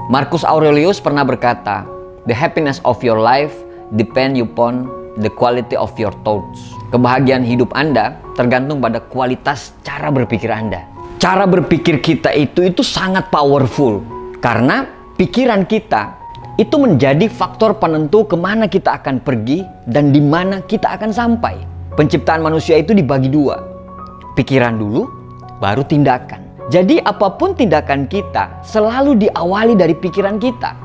Marcus Aurelius pernah berkata, "The happiness of your life depend upon the quality of your thoughts." Kebahagiaan hidup Anda tergantung pada kualitas cara berpikir Anda. Cara berpikir kita itu sangat powerful. Karena pikiran kita itu menjadi faktor penentu kemana kita akan pergi dan di mana kita akan sampai. Penciptaan manusia itu dibagi dua. Pikiran dulu, baru tindakan. Jadi apapun tindakan kita selalu diawali dari pikiran kita.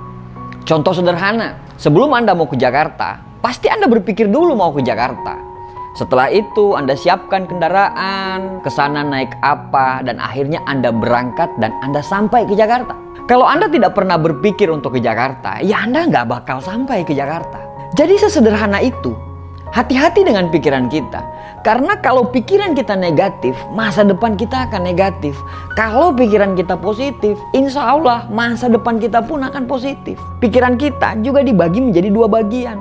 Contoh sederhana, sebelum Anda mau ke Jakarta, pasti Anda berpikir dulu mau ke Jakarta. Setelah itu Anda siapkan kendaraan, ke sana naik apa, dan akhirnya Anda berangkat dan Anda sampai ke Jakarta. Kalau Anda tidak pernah berpikir untuk ke Jakarta, ya Anda nggak bakal sampai ke Jakarta. Jadi sesederhana itu. Hati-hati dengan pikiran kita. Karena kalau pikiran kita negatif, masa depan kita akan negatif. Kalau pikiran kita positif, insya Allah masa depan kita pun akan positif. Pikiran kita juga dibagi menjadi dua bagian.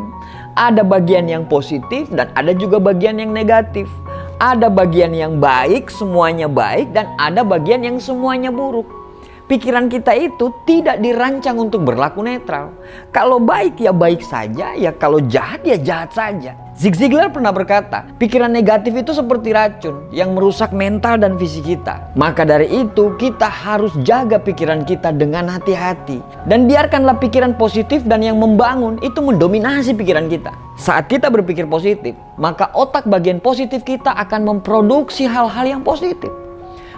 Ada bagian yang positif dan ada juga bagian yang negatif. Ada bagian yang baik, semuanya baik, dan ada bagian yang semuanya buruk. Pikiran kita itu tidak dirancang untuk berlaku netral. Kalau baik ya baik saja, ya kalau jahat ya jahat saja. Zig Ziglar pernah berkata, pikiran negatif itu seperti racun yang merusak mental dan fisik kita. Maka dari itu kita harus jaga pikiran kita dengan hati-hati. Dan biarkanlah pikiran positif dan yang membangun itu mendominasi pikiran kita. Saat kita berpikir positif, maka otak bagian positif kita akan memproduksi hal-hal yang positif.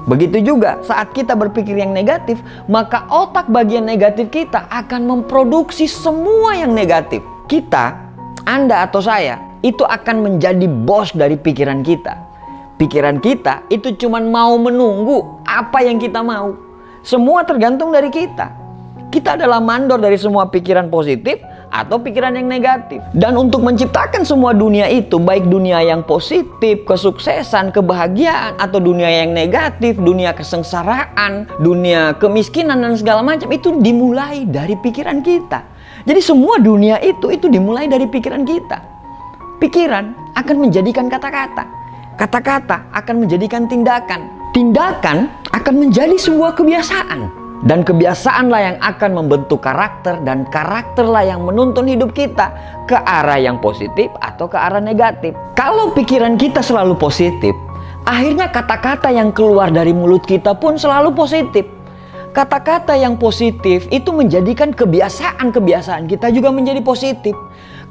Begitu juga saat kita berpikir yang negatif, maka otak bagian negatif kita akan memproduksi semua yang negatif. Kita, Anda atau saya, itu akan menjadi bos dari pikiran kita. Pikiran kita itu cuma mau menunggu apa yang kita mau. Semua tergantung dari kita. Kita adalah mandor dari semua pikiran positif atau pikiran yang negatif. Dan untuk menciptakan semua dunia itu, baik dunia yang positif, kesuksesan, kebahagiaan, atau dunia yang negatif, dunia kesengsaraan, dunia kemiskinan dan segala macam, itu dimulai dari pikiran kita. Jadi semua dunia itu dimulai dari pikiran kita. Pikiran akan menjadikan kata-kata. Kata-kata akan menjadikan tindakan. Tindakan akan menjadi sebuah kebiasaan. Dan kebiasaanlah yang akan membentuk karakter, dan karakterlah yang menuntun hidup kita ke arah yang positif atau ke arah negatif. Kalau pikiran kita selalu positif, akhirnya kata-kata yang keluar dari mulut kita pun selalu positif. Kata-kata yang positif itu menjadikan kebiasaan-kebiasaan kita juga menjadi positif.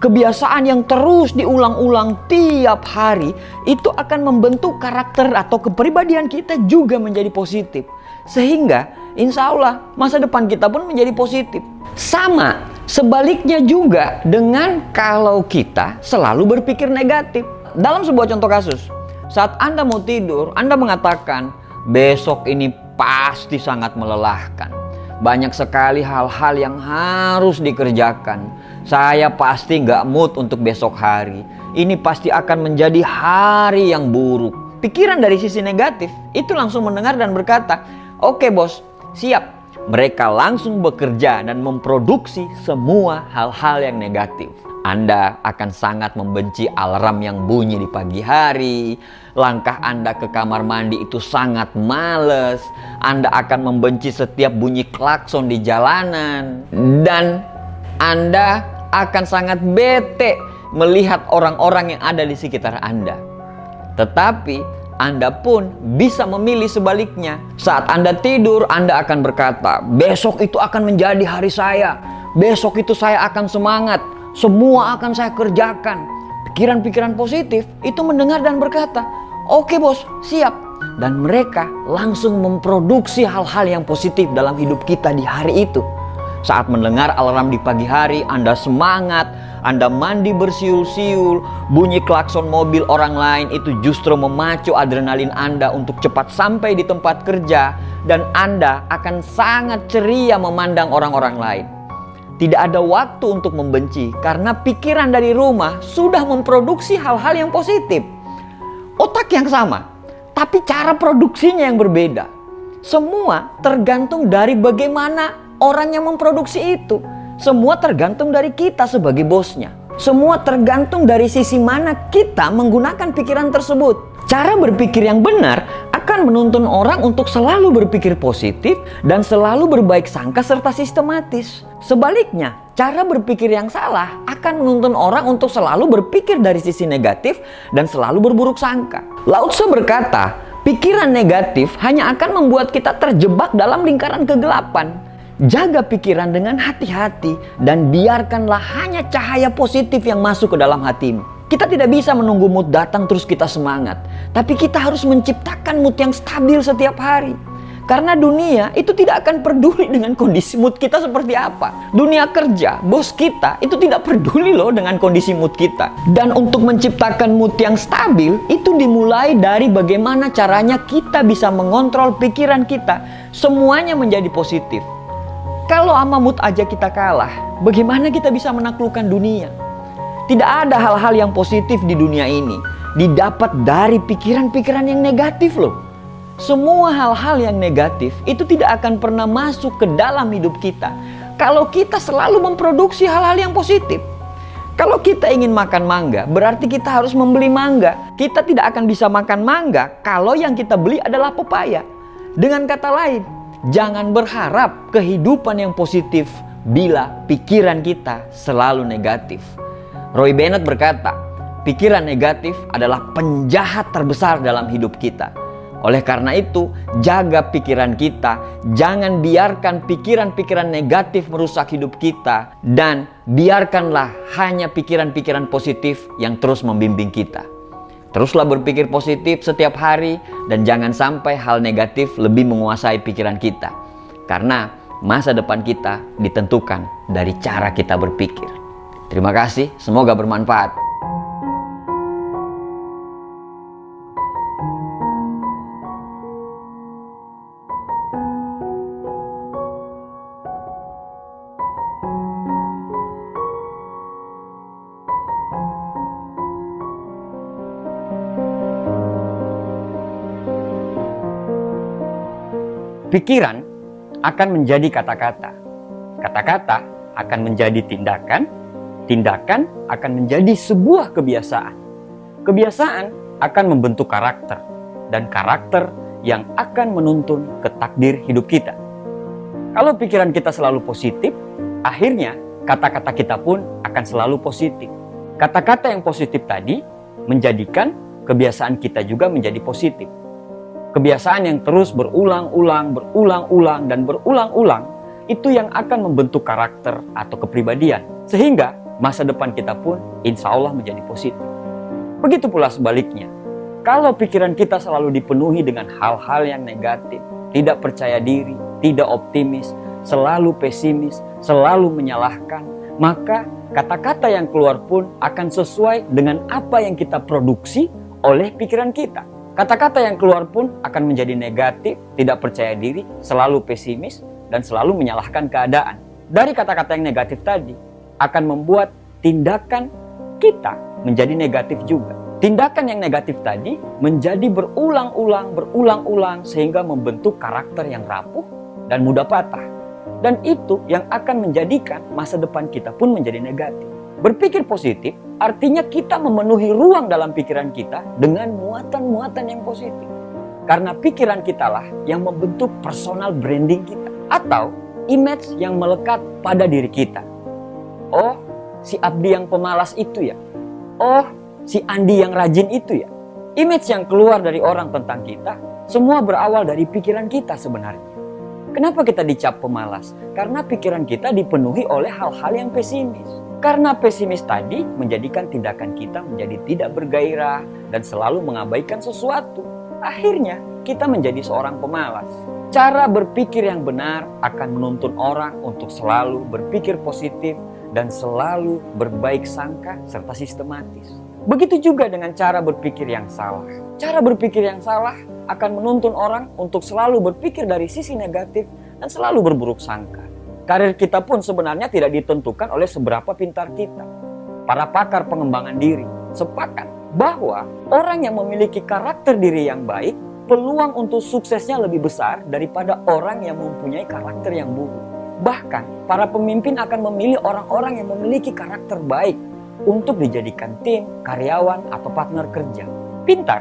Kebiasaan yang terus diulang-ulang tiap hari itu akan membentuk karakter atau kepribadian kita juga menjadi positif. Sehingga insya Allah masa depan kita pun menjadi positif. Sama sebaliknya juga dengan kalau kita selalu berpikir negatif. Dalam sebuah contoh kasus, saat Anda mau tidur, Anda mengatakan besok ini pasti sangat melelahkan. Banyak sekali hal-hal yang harus dikerjakan. Saya pasti nggak mood untuk besok hari. Ini pasti akan menjadi hari yang buruk. Pikiran dari sisi negatif itu langsung mendengar dan berkata, "Oke bos, siap." Mereka langsung bekerja dan memproduksi semua hal-hal yang negatif. Anda akan sangat membenci alarm yang bunyi di pagi hari. Langkah Anda ke kamar mandi itu sangat males. Anda akan membenci setiap bunyi klakson di jalanan. Dan Anda akan sangat bete melihat orang-orang yang ada di sekitar Anda. Tetapi Anda pun bisa memilih sebaliknya. Saat Anda tidur, Anda akan berkata, besok itu akan menjadi hari saya. Besok itu saya akan semangat. Semua akan saya kerjakan. Pikiran-pikiran positif itu mendengar dan berkata, oke bos, siap. Dan mereka langsung memproduksi hal-hal yang positif dalam hidup kita di hari itu. Saat mendengar alarm di pagi hari, Anda semangat, Anda mandi bersiul-siul, bunyi klakson mobil orang lain itu justru memacu adrenalin Anda untuk cepat sampai di tempat kerja, dan Anda akan sangat ceria memandang orang-orang lain. Tidak ada waktu untuk membenci karena pikiran dari rumah sudah memproduksi hal-hal yang positif. Otak yang sama, tapi cara produksinya yang berbeda. Semua tergantung dari bagaimana orang yang memproduksi itu. Semua tergantung dari kita sebagai bosnya. Semua tergantung dari sisi mana kita menggunakan pikiran tersebut. Cara berpikir yang benar akan akan menuntun orang untuk selalu berpikir positif dan selalu berbaik sangka serta sistematis. Sebaliknya, cara berpikir yang salah akan menuntun orang untuk selalu berpikir dari sisi negatif dan selalu berburuk sangka. Lao Tzu berkata, pikiran negatif hanya akan membuat kita terjebak dalam lingkaran kegelapan. Jaga pikiran dengan hati-hati dan biarkanlah hanya cahaya positif yang masuk ke dalam hatimu. Kita tidak bisa menunggu mood datang terus kita semangat. Tapi kita harus menciptakan mood yang stabil setiap hari. Karena dunia itu tidak akan peduli dengan kondisi mood kita seperti apa. Dunia kerja, bos kita itu tidak peduli loh dengan kondisi mood kita. Dan untuk menciptakan mood yang stabil itu dimulai dari bagaimana caranya kita bisa mengontrol pikiran kita. Semuanya menjadi positif. Kalau sama mood aja kita kalah, bagaimana kita bisa menaklukkan dunia? Tidak ada hal-hal yang positif di dunia ini didapat dari pikiran-pikiran yang negatif loh. Semua hal-hal yang negatif itu tidak akan pernah masuk ke dalam hidup kita kalau kita selalu memproduksi hal-hal yang positif. Kalau kita ingin makan mangga, berarti kita harus membeli mangga. Kita tidak akan bisa makan mangga kalau yang kita beli adalah pepaya. Dengan kata lain, jangan berharap kehidupan yang positif bila pikiran kita selalu negatif. Roy Bennett berkata, pikiran negatif adalah penjahat terbesar dalam hidup kita. Oleh karena itu, jaga pikiran kita. Jangan biarkan pikiran-pikiran negatif merusak hidup kita. Dan biarkanlah hanya pikiran-pikiran positif yang terus membimbing kita. Teruslah berpikir positif setiap hari. Dan jangan sampai hal negatif lebih menguasai pikiran kita. Karena masa depan kita ditentukan dari cara kita berpikir. Terima kasih, semoga bermanfaat. Pikiran akan menjadi kata-kata. Kata-kata akan menjadi tindakan. Tindakan akan menjadi sebuah kebiasaan. Kebiasaan akan membentuk karakter. Dan karakter yang akan menuntun ke takdir hidup kita. Kalau pikiran kita selalu positif, akhirnya kata-kata kita pun akan selalu positif. Kata-kata yang positif tadi menjadikan kebiasaan kita juga menjadi positif. Kebiasaan yang terus berulang-ulang dan berulang-ulang itu yang akan membentuk karakter atau kepribadian. Sehingga masa depan kita pun insya Allah menjadi positif. Begitu pula sebaliknya. Kalau pikiran kita selalu dipenuhi dengan hal-hal yang negatif, tidak percaya diri, tidak optimis, selalu pesimis, selalu menyalahkan, maka kata-kata yang keluar pun akan sesuai dengan apa yang kita produksi oleh pikiran kita. Kata-kata yang keluar pun akan menjadi negatif, tidak percaya diri, selalu pesimis, dan selalu menyalahkan keadaan. Dari kata-kata yang negatif tadi, akan membuat tindakan kita menjadi negatif juga. Tindakan yang negatif tadi menjadi berulang-ulang sehingga membentuk karakter yang rapuh dan mudah patah. Dan itu yang akan menjadikan masa depan kita pun menjadi negatif. Berpikir positif artinya kita memenuhi ruang dalam pikiran kita dengan muatan-muatan yang positif. Karena pikiran kita lah yang membentuk personal branding kita atau image yang melekat pada diri kita. Oh, si Abdi yang pemalas itu ya. Oh, si Andi yang rajin itu ya. Image yang keluar dari orang tentang kita semua berawal dari pikiran kita sebenarnya. Kenapa kita dicap pemalas? Karena pikiran kita dipenuhi oleh hal-hal yang pesimis. Karena pesimis tadi menjadikan tindakan kita menjadi tidak bergairah dan selalu mengabaikan sesuatu. Akhirnya kita menjadi seorang pemalas. Cara berpikir yang benar akan menuntun orang untuk selalu berpikir positif dan selalu berbaik sangka serta sistematis. Begitu juga dengan cara berpikir yang salah. Cara berpikir yang salah akan menuntun orang untuk selalu berpikir dari sisi negatif dan selalu berburuk sangka. Karir kita pun sebenarnya tidak ditentukan oleh seberapa pintar kita. Para pakar pengembangan diri sepakat bahwa orang yang memiliki karakter diri yang baik, peluang untuk suksesnya lebih besar daripada orang yang mempunyai karakter yang buruk. Bahkan, para pemimpin akan memilih orang-orang yang memiliki karakter baik untuk dijadikan tim, karyawan, atau partner kerja. Pintar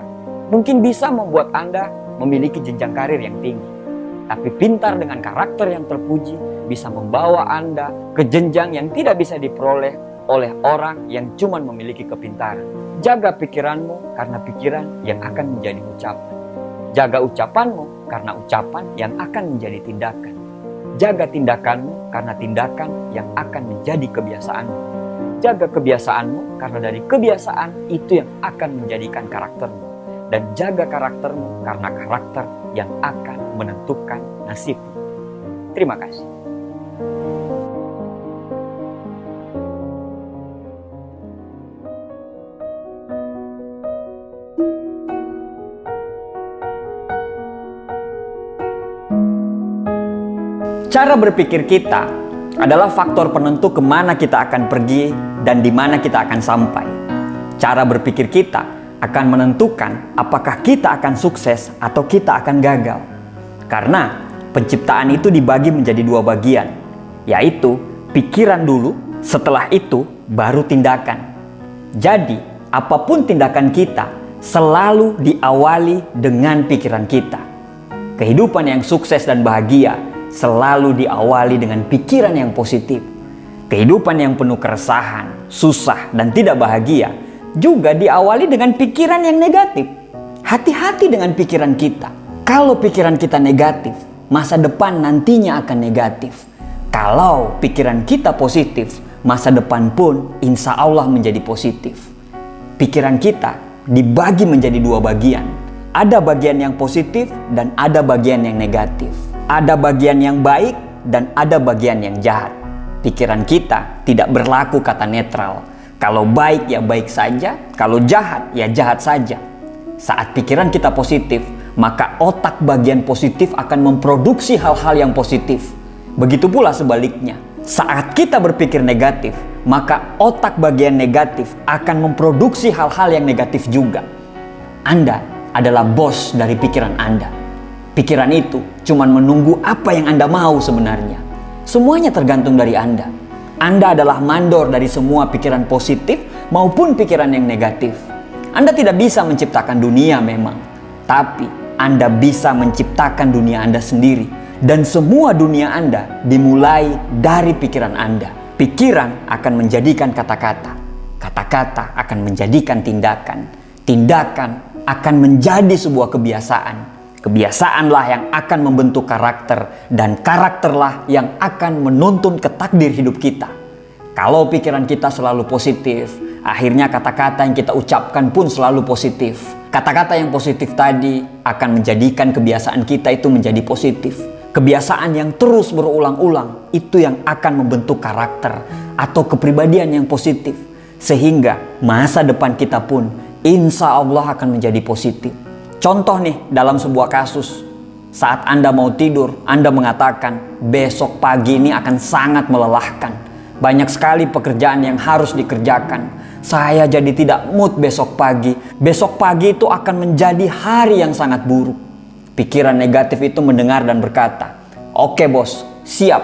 mungkin bisa membuat Anda memiliki jenjang karir yang tinggi. Tapi pintar dengan karakter yang terpuji bisa membawa Anda ke jenjang yang tidak bisa diperoleh oleh orang yang cuma memiliki kepintaran. Jaga pikiranmu karena pikiran yang akan menjadi ucapan. Jaga ucapanmu karena ucapan yang akan menjadi tindakan. Jaga tindakanmu karena tindakan yang akan menjadi kebiasaanmu. Jaga kebiasaanmu karena dari kebiasaan itu yang akan menjadikan karaktermu. Dan jaga karaktermu karena karakter yang akan menentukan nasibmu. Terima kasih. Cara berpikir kita adalah faktor penentu kemana kita akan pergi dan di mana kita akan sampai. Cara berpikir kita akan menentukan apakah kita akan sukses atau kita akan gagal. Karena penciptaan itu dibagi menjadi dua bagian, yaitu pikiran dulu, setelah itu baru tindakan. Jadi, apapun tindakan kita selalu diawali dengan pikiran kita. Kehidupan yang sukses dan bahagia selalu diawali dengan pikiran yang positif. Kehidupan yang penuh keresahan, susah, dan tidak bahagia juga diawali dengan pikiran yang negatif. Hati-hati dengan pikiran kita. Kalau pikiran kita negatif, masa depan nantinya akan negatif. Kalau pikiran kita positif, masa depan pun insya Allah menjadi positif. Pikiran kita dibagi menjadi dua bagian. Ada bagian yang positif dan ada bagian yang negatif. Ada bagian yang baik dan ada bagian yang jahat. Pikiran kita tidak berlaku kata netral. Kalau baik ya baik saja, kalau jahat ya jahat saja. Saat pikiran kita positif, maka otak bagian positif akan memproduksi hal-hal yang positif. Begitu pula sebaliknya. Saat kita berpikir negatif, maka otak bagian negatif akan memproduksi hal-hal yang negatif juga. Anda adalah bos dari pikiran Anda. Pikiran itu cuma menunggu apa yang Anda mau sebenarnya. Semuanya tergantung dari Anda. Anda adalah mandor dari semua pikiran positif maupun pikiran yang negatif. Anda tidak bisa menciptakan dunia memang, tapi Anda bisa menciptakan dunia Anda sendiri. Dan semua dunia Anda dimulai dari pikiran Anda. Pikiran akan menjadikan kata-kata. Kata-kata akan menjadikan tindakan. Tindakan akan menjadi sebuah kebiasaan. Kebiasaanlah yang akan membentuk karakter, dan karakterlah yang akan menuntun ke takdir hidup kita. Kalau pikiran kita selalu positif, akhirnya kata-kata yang kita ucapkan pun selalu positif. Kata-kata yang positif tadi akan menjadikan kebiasaan kita itu menjadi positif. Kebiasaan yang terus berulang-ulang itu yang akan membentuk karakter atau kepribadian yang positif. Sehingga masa depan kita pun insya Allah akan menjadi positif. Contoh nih, dalam sebuah kasus, saat Anda mau tidur, Anda mengatakan besok pagi ini akan sangat melelahkan. Banyak sekali pekerjaan yang harus dikerjakan. Saya jadi tidak mood besok pagi. Besok pagi itu akan menjadi hari yang sangat buruk. Pikiran negatif itu mendengar dan berkata, "Oke bos, siap."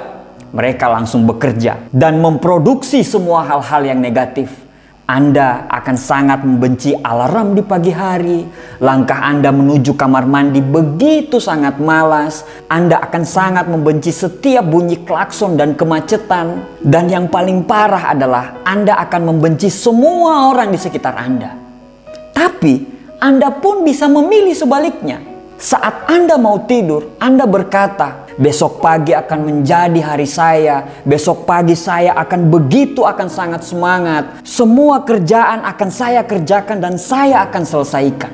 Mereka langsung bekerja dan memproduksi semua hal-hal yang negatif. Anda akan sangat membenci alarm di pagi hari. Langkah Anda menuju kamar mandi begitu sangat malas. Anda akan sangat membenci setiap bunyi klakson dan kemacetan. Dan yang paling parah adalah Anda akan membenci semua orang di sekitar Anda. Tapi Anda pun bisa memilih sebaliknya. Saat Anda mau tidur, Anda berkata, besok pagi akan menjadi hari saya. Besok pagi saya akan sangat semangat. Semua kerjaan akan saya kerjakan dan saya akan selesaikan.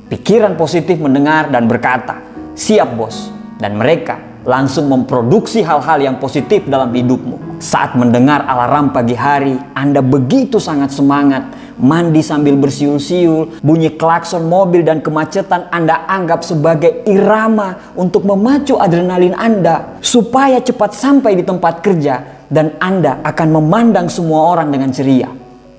Pikiran positif mendengar dan berkata, siap bos. Dan mereka langsung memproduksi hal-hal yang positif dalam hidupmu. Saat mendengar alarm pagi hari, Anda begitu sangat semangat. Mandi sambil bersiul-siul, bunyi klakson mobil dan kemacetan Anda anggap sebagai irama untuk memacu adrenalin Anda supaya cepat sampai di tempat kerja, dan Anda akan memandang semua orang dengan ceria.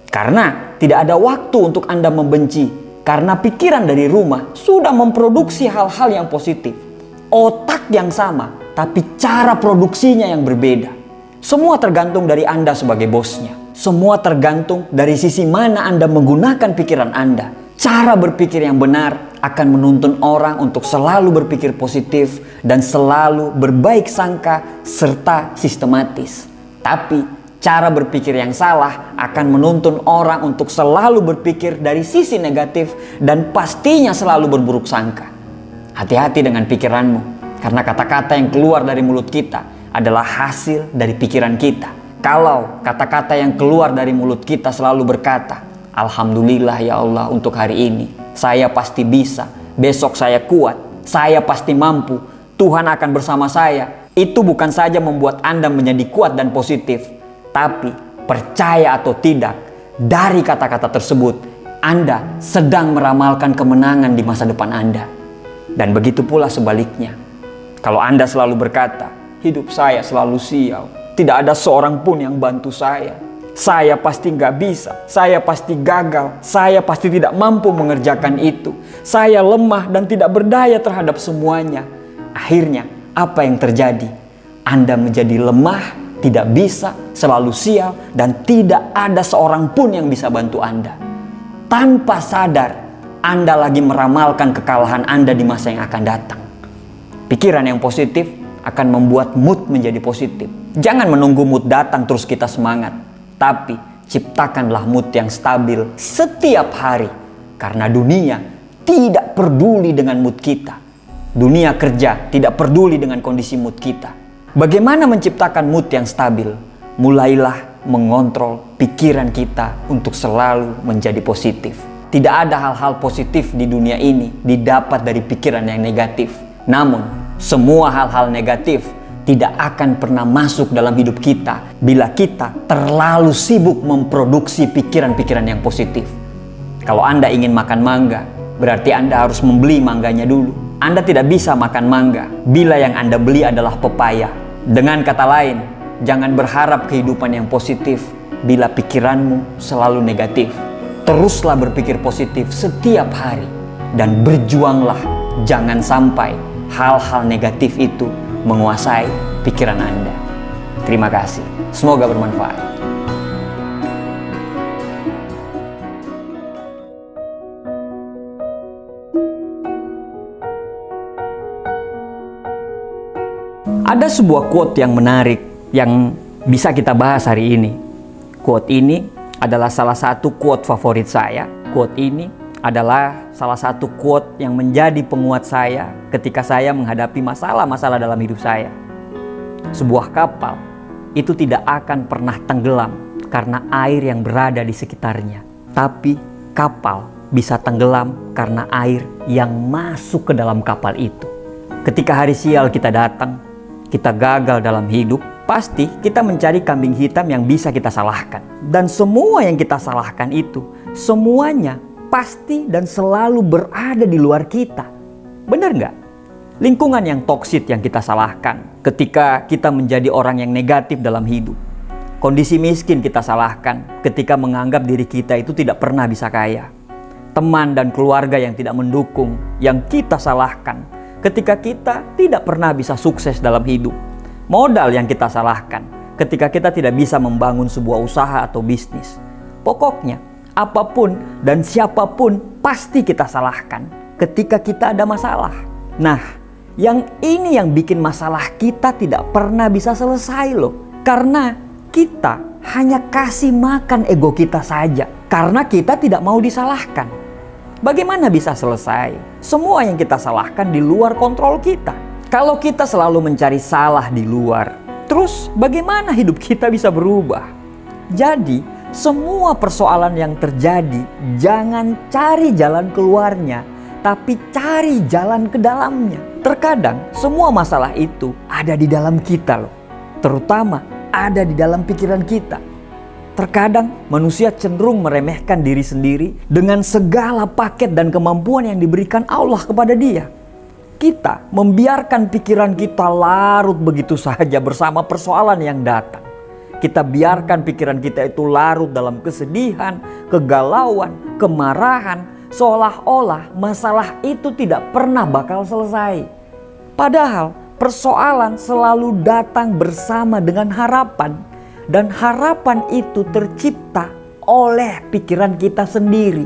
Karena tidak ada waktu untuk Anda membenci, karena pikiran dari rumah sudah memproduksi hal-hal yang positif. Otak yang sama, tapi cara produksinya yang berbeda. Semua tergantung dari Anda sebagai bosnya. Semua tergantung dari sisi mana Anda menggunakan pikiran Anda. Cara berpikir yang benar akan menuntun orang untuk selalu berpikir positif dan selalu berbaik sangka serta sistematis. Tapi cara berpikir yang salah akan menuntun orang untuk selalu berpikir dari sisi negatif dan pastinya selalu berburuk sangka. Hati-hati dengan pikiranmu, karena kata-kata yang keluar dari mulut kita adalah hasil dari pikiran kita. Kalau kata-kata yang keluar dari mulut kita selalu berkata, "Alhamdulillah ya Allah untuk hari ini, saya pasti bisa, besok saya kuat, saya pasti mampu, Tuhan akan bersama saya." Itu bukan saja membuat Anda menjadi kuat dan positif, tapi percaya atau tidak, dari kata-kata tersebut Anda sedang meramalkan kemenangan di masa depan Anda. Dan begitu pula sebaliknya. Kalau Anda selalu berkata, "Hidup saya selalu sial, tidak ada seorang pun yang bantu saya pasti nggak bisa, saya pasti gagal, saya pasti tidak mampu mengerjakan itu, saya lemah dan tidak berdaya terhadap semuanya." Akhirnya apa yang terjadi? Anda menjadi lemah, tidak bisa, selalu sial, dan tidak ada seorang pun yang bisa bantu Anda. Tanpa sadar, Anda lagi meramalkan kekalahan Anda di masa yang akan datang. Pikiran yang positif akan membuat mood menjadi positif. Jangan menunggu mood datang terus kita semangat, tapi ciptakanlah mood yang stabil setiap hari. Karena dunia tidak peduli dengan mood kita. Dunia kerja tidak peduli dengan kondisi mood kita. Bagaimana menciptakan mood yang stabil? Mulailah mengontrol pikiran kita untuk selalu menjadi positif. Tidak ada hal-hal positif di dunia ini didapat dari pikiran yang negatif. Namun, semua hal-hal negatif tidak akan pernah masuk dalam hidup kita bila kita terlalu sibuk memproduksi pikiran-pikiran yang positif. Kalau Anda ingin makan mangga, berarti Anda harus membeli mangganya dulu. Anda tidak bisa makan mangga bila yang Anda beli adalah pepaya. Dengan kata lain, jangan berharap kehidupan yang positif bila pikiranmu selalu negatif. Teruslah berpikir positif setiap hari dan berjuanglah. Jangan sampai hal-hal negatif itu menguasai pikiran Anda. Terima kasih. Semoga bermanfaat. Ada sebuah quote yang menarik yang bisa kita bahas hari ini. Quote ini adalah salah satu quote favorit saya. Quote ini adalah salah satu quote yang menjadi penguat saya ketika saya menghadapi masalah-masalah dalam hidup saya. Sebuah kapal itu tidak akan pernah tenggelam karena air yang berada di sekitarnya. Tapi kapal bisa tenggelam karena air yang masuk ke dalam kapal itu. Ketika hari sial kita datang, kita gagal dalam hidup, pasti kita mencari kambing hitam yang bisa kita salahkan. Dan semua yang kita salahkan itu, semuanya pasti dan selalu berada di luar kita. Benar nggak? Lingkungan yang toksik yang kita salahkan ketika kita menjadi orang yang negatif dalam hidup. Kondisi miskin kita salahkan ketika menganggap diri kita itu tidak pernah bisa kaya. Teman dan keluarga yang tidak mendukung yang kita salahkan ketika kita tidak pernah bisa sukses dalam hidup. Modal yang kita salahkan ketika kita tidak bisa membangun sebuah usaha atau bisnis. Pokoknya apapun dan siapapun pasti kita salahkan ketika kita ada masalah. Nah, yang ini yang bikin masalah kita tidak pernah bisa selesai loh. Karena kita hanya kasih makan ego kita saja. Karena kita tidak mau disalahkan. Bagaimana bisa selesai? Semua yang kita salahkan di luar kontrol kita. Kalau kita selalu mencari salah di luar, terus bagaimana hidup kita bisa berubah? Jadi, semua persoalan yang terjadi, jangan cari jalan keluarnya, tapi cari jalan ke dalamnya. Terkadang, semua masalah itu ada di dalam kita loh. Terutama ada di dalam pikiran kita. Terkadang manusia cenderung meremehkan diri sendiri dengan segala paket dan kemampuan yang diberikan Allah kepada dia. Kita membiarkan pikiran kita larut begitu saja bersama persoalan yang datang. Kita biarkan pikiran kita itu larut dalam kesedihan, kegalauan, kemarahan, seolah-olah masalah itu tidak pernah bakal selesai. Padahal persoalan selalu datang bersama dengan harapan. Dan harapan itu tercipta oleh pikiran kita sendiri.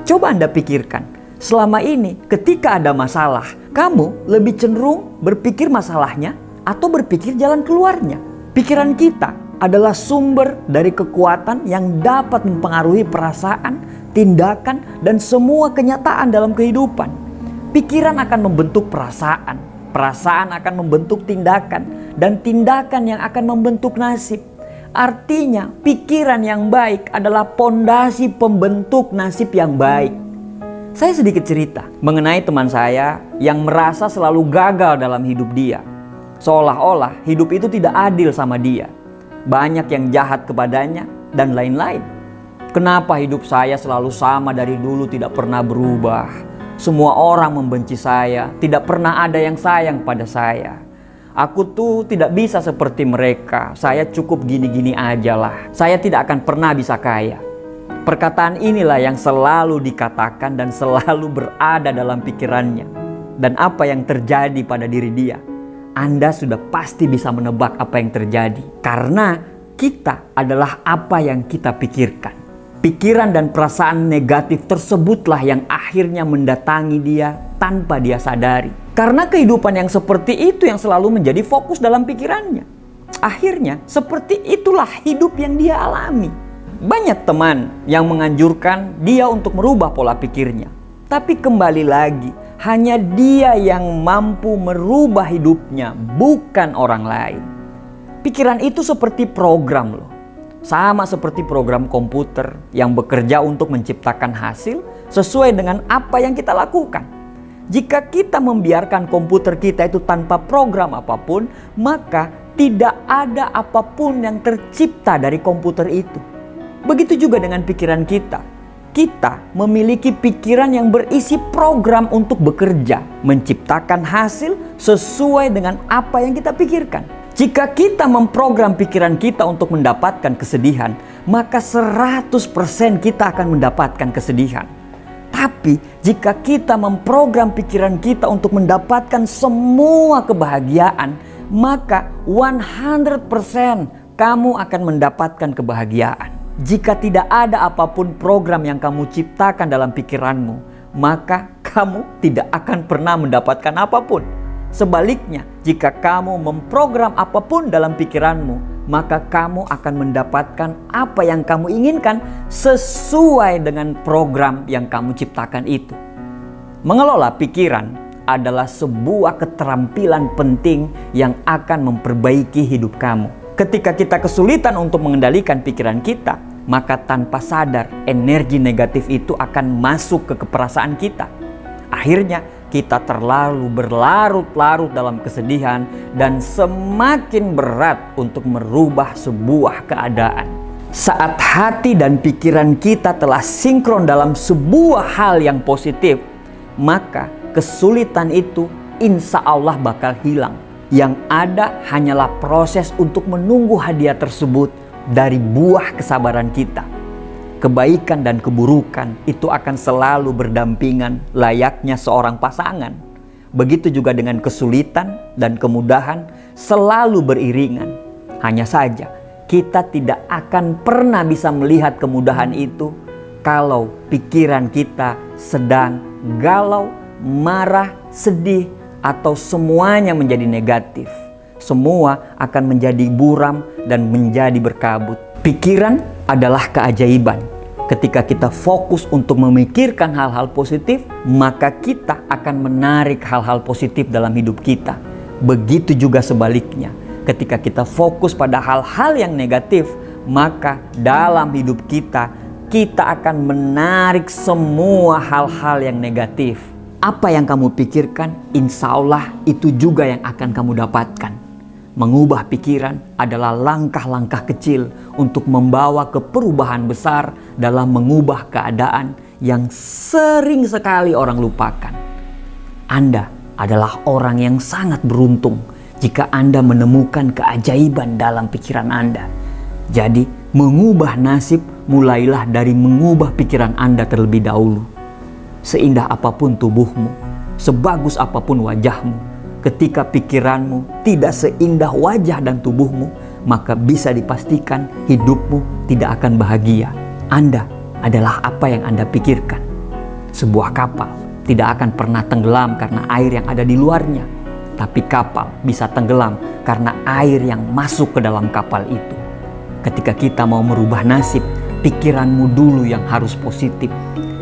Coba Anda pikirkan, selama ini ketika ada masalah, kamu lebih cenderung berpikir masalahnya atau berpikir jalan keluarnya? Pikiran kita adalah sumber dari kekuatan yang dapat mempengaruhi perasaan, tindakan, dan semua kenyataan dalam kehidupan. Pikiran akan membentuk perasaan, perasaan akan membentuk tindakan, dan tindakan yang akan membentuk nasib. Artinya, pikiran yang baik adalah pondasi pembentuk nasib yang baik. Saya sedikit cerita mengenai teman saya yang merasa selalu gagal dalam hidup dia. Seolah-olah hidup itu tidak adil sama dia. Banyak yang jahat kepadanya dan lain-lain. Kenapa hidup saya selalu sama dari dulu, tidak pernah berubah? Semua orang membenci saya, tidak pernah ada yang sayang pada saya. Aku tuh tidak bisa seperti mereka, saya cukup gini-gini aja lah. Saya tidak akan pernah bisa kaya. Perkataan inilah yang selalu dikatakan dan selalu berada dalam pikirannya. Dan apa yang terjadi pada diri dia, Anda sudah pasti bisa menebak apa yang terjadi. Karena kita adalah apa yang kita pikirkan. Pikiran dan perasaan negatif tersebutlah yang akhirnya mendatangi dia tanpa dia sadari. Karena kehidupan yang seperti itu yang selalu menjadi fokus dalam pikirannya. Akhirnya seperti itulah hidup yang dia alami. Banyak teman yang menganjurkan dia untuk merubah pola pikirnya. Tapi kembali lagi, hanya dia yang mampu merubah hidupnya, bukan orang lain. Pikiran itu seperti program loh. Sama seperti program komputer yang bekerja untuk menciptakan hasil sesuai dengan apa yang kita lakukan. Jika kita membiarkan komputer kita itu tanpa program apapun, maka tidak ada apapun yang tercipta dari komputer itu. Begitu juga dengan pikiran kita. Kita memiliki pikiran yang berisi program untuk bekerja, menciptakan hasil sesuai dengan apa yang kita pikirkan. Jika kita memprogram pikiran kita untuk mendapatkan kesedihan, maka 100% kita akan mendapatkan kesedihan. Tapi jika kita memprogram pikiran kita untuk mendapatkan semua kebahagiaan, maka 100% kamu akan mendapatkan kebahagiaan. Jika tidak ada apapun program yang kamu ciptakan dalam pikiranmu, maka kamu tidak akan pernah mendapatkan apapun. Sebaliknya, jika kamu memprogram apapun dalam pikiranmu, maka kamu akan mendapatkan apa yang kamu inginkan sesuai dengan program yang kamu ciptakan itu. Mengelola pikiran adalah sebuah keterampilan penting yang akan memperbaiki hidup kamu. Ketika kita kesulitan untuk mengendalikan pikiran kita, maka tanpa sadar energi negatif itu akan masuk ke keperasaan kita. Akhirnya kita terlalu berlarut-larut dalam kesedihan dan semakin berat untuk merubah sebuah keadaan. Saat hati dan pikiran kita telah sinkron dalam sebuah hal yang positif, maka kesulitan itu insya Allah bakal hilang. Yang ada hanyalah proses untuk menunggu hadiah tersebut dari buah kesabaran kita. Kebaikan dan keburukan itu akan selalu berdampingan layaknya seorang pasangan. Begitu juga dengan kesulitan dan kemudahan selalu beriringan. Hanya saja kita tidak akan pernah bisa melihat kemudahan itu kalau pikiran kita sedang galau, marah, sedih, atau semuanya menjadi negatif. Semua akan menjadi buram dan menjadi berkabut. Pikiran adalah keajaiban. Ketika kita fokus untuk memikirkan hal-hal positif, maka kita akan menarik hal-hal positif dalam hidup kita. Begitu juga sebaliknya. Ketika kita fokus pada hal-hal yang negatif, maka dalam hidup kita, kita akan menarik semua hal-hal yang negatif. Apa yang kamu pikirkan, insya Allah itu juga yang akan kamu dapatkan. Mengubah pikiran adalah langkah-langkah kecil untuk membawa ke perubahan besar dalam mengubah keadaan yang sering sekali orang lupakan. Anda adalah orang yang sangat beruntung jika Anda menemukan keajaiban dalam pikiran Anda. Jadi, mengubah nasib mulailah dari mengubah pikiran Anda terlebih dahulu. Seindah apapun tubuhmu, sebagus apapun wajahmu, ketika pikiranmu tidak seindah wajah dan tubuhmu, maka bisa dipastikan hidupmu tidak akan bahagia. Anda adalah apa yang Anda pikirkan. Sebuah kapal tidak akan pernah tenggelam karena air yang ada di luarnya, tapi kapal bisa tenggelam karena air yang masuk ke dalam kapal itu. Ketika kita mau merubah nasib, pikiranmu dulu yang harus positif,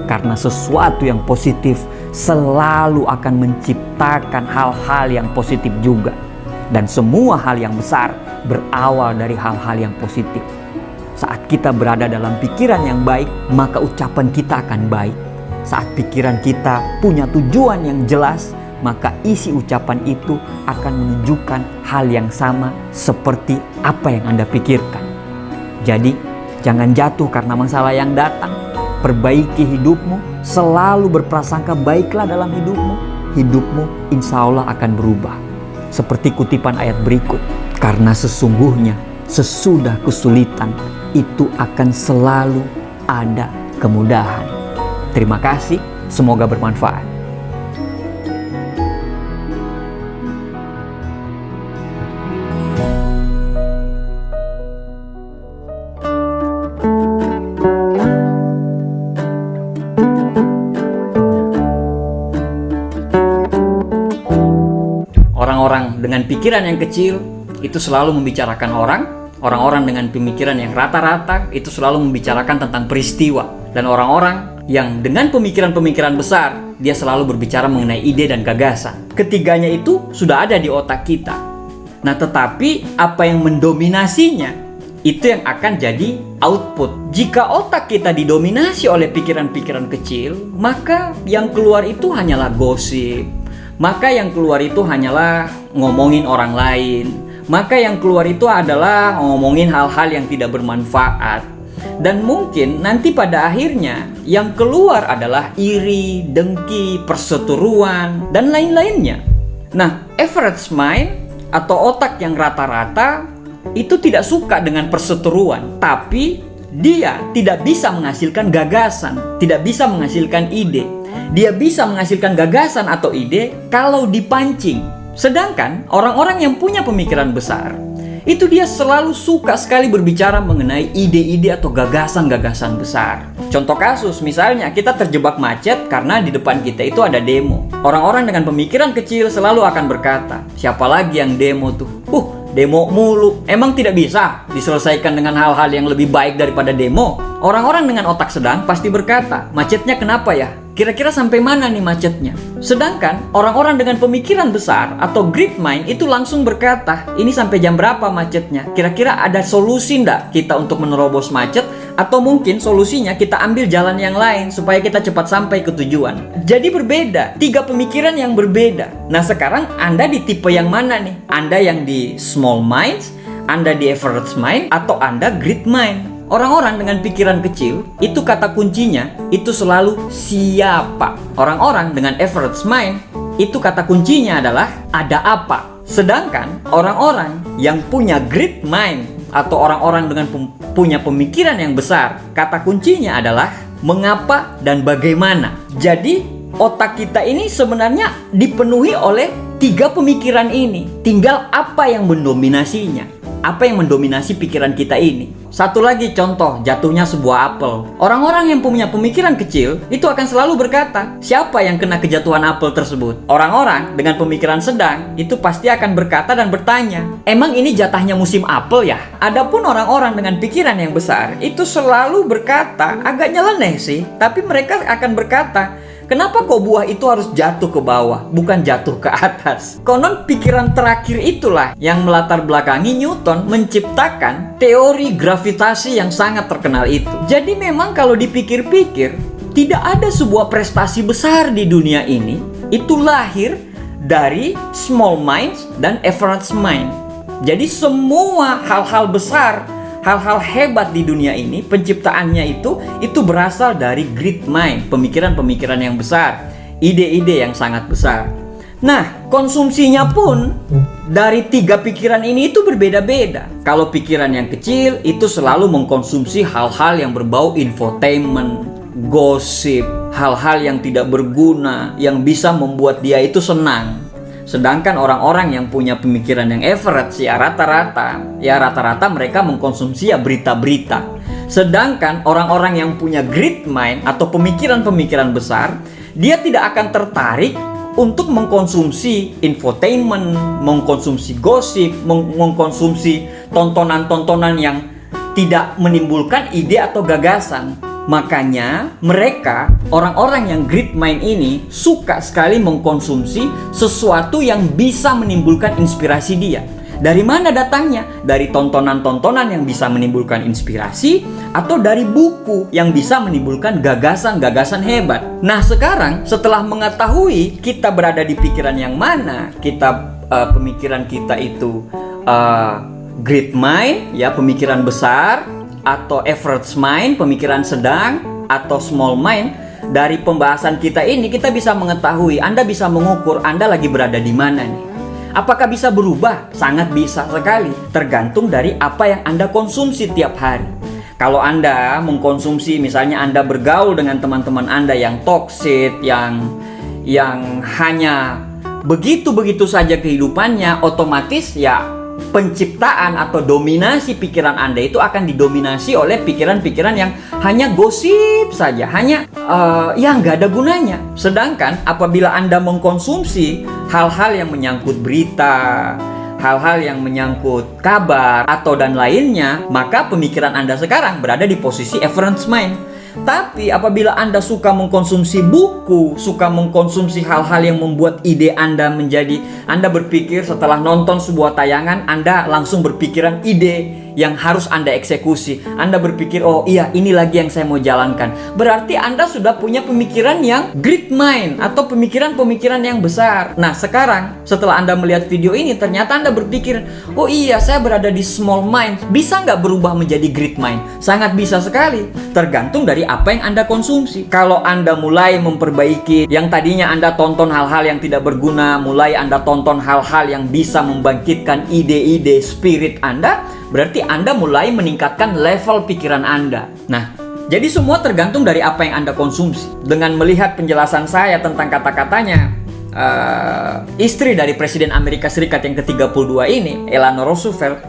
karena sesuatu yang positif selalu akan menciptakan hal-hal yang positif juga. Dan semua hal yang besar berawal dari hal-hal yang positif. Saat kita berada dalam pikiran yang baik, maka ucapan kita akan baik. Saat pikiran kita punya tujuan yang jelas, maka isi ucapan itu akan menunjukkan hal yang sama seperti apa yang Anda pikirkan. Jadi, jangan jatuh karena masalah yang datang. Perbaiki hidupmu, selalu berprasangka baiklah dalam hidupmu. Hidupmu insya Allah akan berubah. Seperti kutipan ayat berikut, karena sesungguhnya sesudah kesulitan itu akan selalu ada kemudahan. Terima kasih, semoga bermanfaat. Orang-orang dengan pikiran yang kecil itu selalu membicarakan orang. Orang-orang dengan pemikiran yang rata-rata itu selalu membicarakan tentang peristiwa. Dan orang-orang yang dengan pemikiran-pemikiran besar, dia selalu berbicara mengenai ide dan gagasan. Ketiganya itu sudah ada di otak kita. Nah, tetapi apa yang mendominasinya, itu yang akan jadi output. Jika otak kita didominasi oleh pikiran-pikiran kecil, maka yang keluar itu hanyalah gosip. Maka yang keluar itu hanyalah ngomongin orang lain. Maka yang keluar itu adalah ngomongin hal-hal yang tidak bermanfaat. Dan mungkin nanti pada akhirnya yang keluar adalah iri, dengki, perseteruan, dan lain-lainnya. Nah, average mind atau otak yang rata-rata itu tidak suka dengan perseteruan. Tapi dia tidak bisa menghasilkan gagasan, tidak bisa menghasilkan ide. Dia bisa menghasilkan gagasan atau ide kalau dipancing. Sedangkan orang-orang yang punya pemikiran besar, itu dia selalu suka sekali berbicara mengenai ide-ide atau gagasan-gagasan besar. Contoh kasus, misalnya kita terjebak macet karena di depan kita itu ada demo. Orang-orang dengan pemikiran kecil selalu akan berkata, siapa lagi yang demo tuh? Demo mulu. Emang tidak bisa diselesaikan dengan hal-hal yang lebih baik daripada demo? Orang-orang dengan otak sedang pasti berkata, macetnya kenapa ya? Kira-kira sampai mana nih macetnya? Sedangkan orang-orang dengan pemikiran besar atau great mind itu langsung berkata, ini sampai jam berapa macetnya? Kira-kira ada solusi ndak kita untuk menerobos macet? Atau mungkin solusinya kita ambil jalan yang lain supaya kita cepat sampai ke tujuan. Jadi berbeda, 3 pemikiran yang berbeda. Nah, sekarang Anda di tipe yang mana nih? Anda yang di small minds, Anda di average mind, atau Anda great mind? Orang-orang dengan pikiran kecil, itu kata kuncinya, itu selalu siapa. Orang-orang dengan average mind, itu kata kuncinya adalah ada apa. Sedangkan orang-orang yang punya great mind, atau orang-orang dengan punya pemikiran yang besar, kata kuncinya adalah mengapa dan bagaimana. Jadi, otak kita ini sebenarnya dipenuhi oleh 3 pemikiran ini. Tinggal apa yang mendominasinya. Apa yang mendominasi pikiran kita ini. Satu lagi contoh jatuhnya sebuah apel. Orang-orang yang punya pemikiran kecil itu akan selalu berkata, siapa yang kena kejatuhan apel tersebut? Orang-orang dengan pemikiran sedang itu pasti akan berkata dan bertanya, emang ini jatahnya musim apel ya? Adapun orang-orang dengan pikiran yang besar itu selalu berkata, agak nyeleneh sih, tapi mereka akan berkata, kenapa kok buah itu harus jatuh ke bawah, bukan jatuh ke atas? Konon pikiran terakhir itulah yang melatar belakangi Newton menciptakan teori gravitasi yang sangat terkenal itu. Jadi memang kalau dipikir-pikir, tidak ada sebuah prestasi besar di dunia ini itu lahir dari small minds dan average mind. Jadi semua hal-hal besar, hal-hal hebat di dunia ini, penciptaannya itu berasal dari great mind, pemikiran-pemikiran yang besar, ide-ide yang sangat besar. Nah, konsumsinya pun dari 3 pikiran ini itu berbeda-beda. Kalau pikiran yang kecil itu selalu mengkonsumsi hal-hal yang berbau infotainment, gosip, hal-hal yang tidak berguna, yang bisa membuat dia itu senang. Sedangkan orang-orang yang punya pemikiran yang average ya rata-rata mereka mengkonsumsi ya berita-berita. Sedangkan orang-orang yang punya great great mind atau pemikiran-pemikiran besar, dia tidak akan tertarik untuk mengkonsumsi infotainment, mengkonsumsi gosip, mengkonsumsi tontonan-tontonan yang tidak menimbulkan ide atau gagasan. Makanya mereka, orang-orang yang great mind ini suka sekali mengkonsumsi sesuatu yang bisa menimbulkan inspirasi dia. Dari mana datangnya? Dari tontonan-tontonan yang bisa menimbulkan inspirasi atau dari buku yang bisa menimbulkan gagasan-gagasan hebat. Nah, sekarang setelah mengetahui kita berada di pikiran yang mana, pemikiran kita itu great mind, ya, pemikiran besar, atau average mind, pemikiran sedang, atau small mind. Dari pembahasan kita ini kita bisa mengetahui, Anda bisa mengukur Anda lagi berada di mana nih. Apakah bisa berubah? Sangat bisa sekali. Tergantung dari apa yang Anda konsumsi tiap hari. Kalau Anda mengkonsumsi, misalnya Anda bergaul dengan teman-teman Anda yang toksik, yang hanya begitu-begitu saja kehidupannya, otomatis ya penciptaan atau dominasi pikiran Anda itu akan didominasi oleh pikiran-pikiran yang hanya gosip saja, hanya yang nggak ada gunanya. Sedangkan apabila Anda mengkonsumsi hal-hal yang menyangkut berita, hal-hal yang menyangkut kabar atau dan lainnya, maka pemikiran Anda sekarang berada di posisi average mind. Tapi apabila Anda suka mengkonsumsi buku, suka mengkonsumsi hal-hal yang membuat ide Anda menjadi, Anda berpikir setelah nonton sebuah tayangan, Anda langsung berpikiran ide yang harus Anda eksekusi. Anda berpikir, oh iya, ini lagi yang saya mau jalankan. Berarti Anda sudah punya pemikiran yang great mind atau pemikiran-pemikiran yang besar. Nah, sekarang setelah Anda melihat video ini, ternyata Anda berpikir, oh iya, saya berada di small mind. Bisa nggak berubah menjadi great mind? Sangat bisa sekali. Tergantung dari apa yang Anda konsumsi. Kalau Anda mulai memperbaiki yang tadinya Anda tonton hal-hal yang tidak berguna, mulai Anda tonton hal-hal yang bisa membangkitkan ide-ide spirit Anda, berarti Anda mulai meningkatkan level pikiran Anda. Nah, jadi semua tergantung dari apa yang Anda konsumsi. Dengan melihat penjelasan saya tentang kata-katanya istri dari Presiden Amerika Serikat yang ke-32 ini, Eleanor Roosevelt.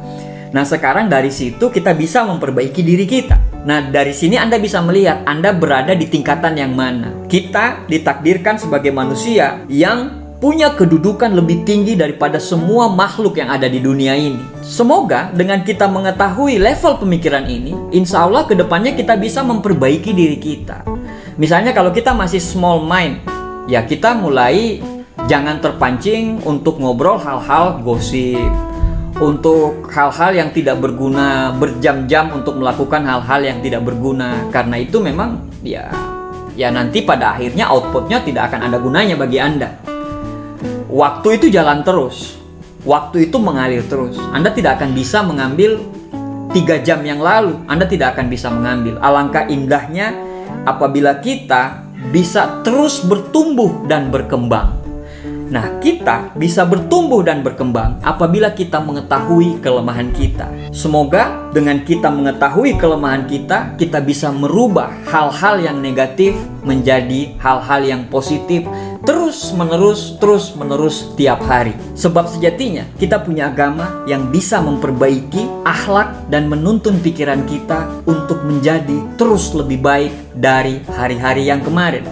Nah, sekarang dari situ kita bisa memperbaiki diri kita. Nah, dari sini Anda bisa melihat Anda berada di tingkatan yang mana. Kita ditakdirkan sebagai manusia yang punya kedudukan lebih tinggi daripada semua makhluk yang ada di dunia ini. Semoga dengan kita mengetahui level pemikiran ini, insya Allah kedepannya kita bisa memperbaiki diri kita. Misalnya kalau kita masih small mind, ya kita mulai jangan terpancing untuk ngobrol hal-hal gosip, untuk hal-hal yang tidak berguna, berjam-jam untuk melakukan hal-hal yang tidak berguna. Karena itu memang ya nanti pada akhirnya outputnya tidak akan ada gunanya bagi Anda. Waktu itu jalan terus, waktu itu mengalir terus. Anda tidak akan bisa mengambil 3 jam yang lalu, Anda tidak akan bisa mengambil. Alangkah indahnya apabila kita bisa terus bertumbuh dan berkembang. Nah, kita bisa bertumbuh dan berkembang apabila kita mengetahui kelemahan kita. Semoga dengan kita mengetahui kelemahan kita, kita bisa merubah hal-hal yang negatif menjadi hal-hal yang positif terus menerus tiap hari. Sebab sejatinya kita punya agama yang bisa memperbaiki akhlak dan menuntun pikiran kita untuk menjadi terus lebih baik dari hari-hari yang kemarin.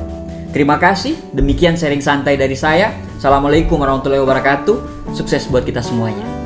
Terima kasih, demikian sharing santai dari saya. Assalamualaikum warahmatullahi wabarakatuh. Sukses buat kita semuanya.